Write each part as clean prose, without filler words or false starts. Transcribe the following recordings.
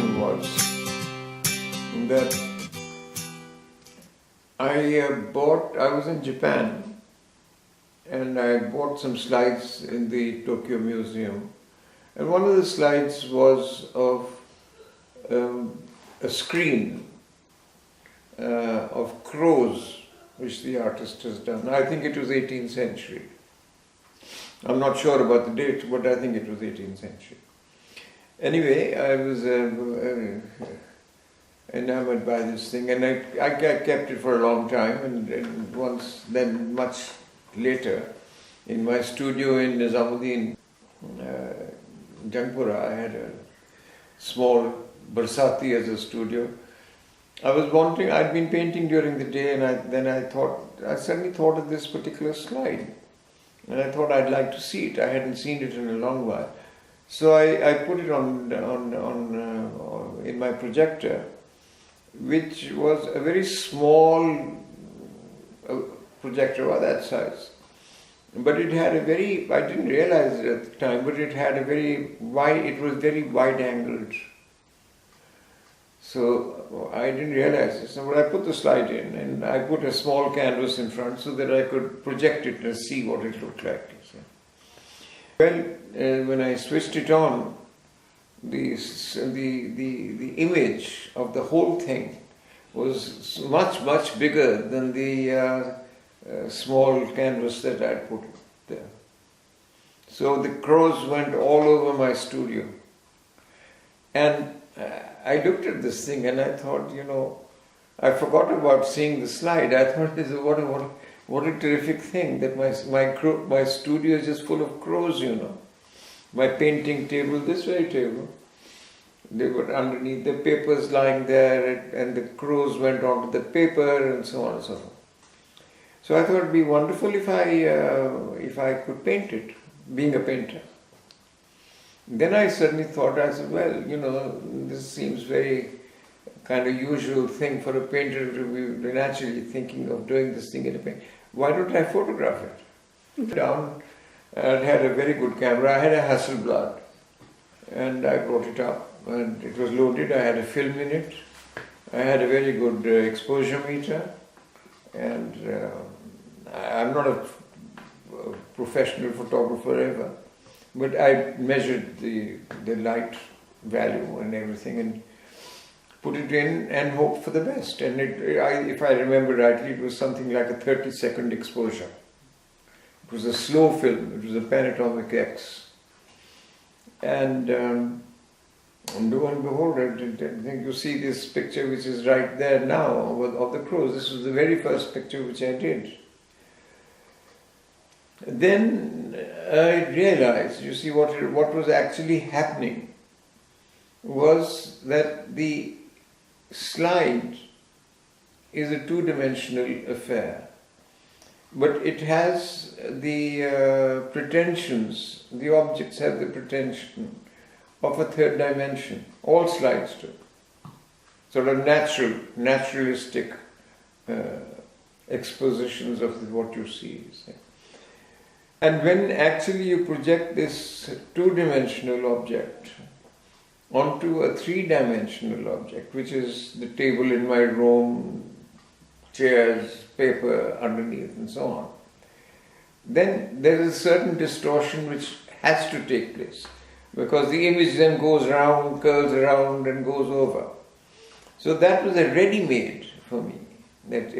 happened was that I was in Japan and I bought some slides in the Tokyo Museum, and one of the slides was of a screen of crows which the artist has done. I think it was 18th century. I'm not sure about the date, but I think it was 18th century. Anyway, I was enamored by this thing, and I kept it for a long time, and once, then much later, in my studio in Nizamuddin, Jangpura, I had a small Barsati as a studio. I'd been painting during the day, and I suddenly thought of this particular slide, and I thought I'd like to see it. I hadn't seen it in a long while. So I put it on in my projector, which was a very small projector, about that size. But it had I didn't realize it at the time, but it had it was very wide angled. So I didn't realize this. But I put the slide in, and I put a small canvas in front so that I could project it and see what it looked like. Well, when I switched it on, the image of the whole thing was much bigger than the small canvas that I put there. So the crows went all over my studio, and I looked at this thing and I thought, I forgot about seeing the slide. I thought, what a terrific thing that my studio is just full of crows, My painting table, this very table, they were underneath the papers lying there, and the crows went onto the paper, and so on and so forth. So I thought it'd be wonderful if I could paint it, being a painter. Then I suddenly thought, I said, well, this seems very kind of usual thing for a painter to be naturally thinking of doing this thing in a painting. Why don't I photograph it? Down, I had a very good camera. I had a Hasselblad, and I brought it up, and it was loaded. I had a film in it. I had a very good exposure meter, and I'm not a professional photographer ever, but I measured the light value and everything, and put it in and hoped for the best. And if I remember rightly, it was something like a 30-second exposure. It was a slow film. It was a Panatomic X. And lo and behold, I think you see this picture which is right there now of the crows. This was the very first picture which I did. Then I realized, you see, what was actually happening was that the slide is a two-dimensional affair, but it has the pretensions, the objects have the pretension of a third dimension. All slides do. Sort of naturalistic expositions of what you see. And when actually you project this two-dimensional object onto a three-dimensional object, which is the table in my room, chairs, paper underneath, and so on, then there is a certain distortion which has to take place, because the image then goes around, curls around, and goes over. So that was a ready-made for me, that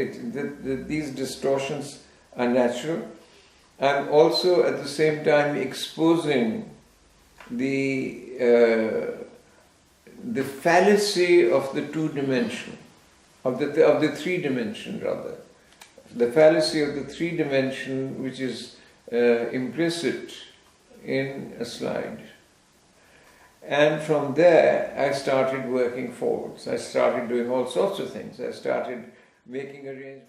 these distortions are natural. I'm also at the same time exposing the fallacy of the two-dimension, of the three-dimension rather. The fallacy of the three-dimension which is implicit in a slide. And from there I started working forwards. I started doing all sorts of things. I started making arrangements.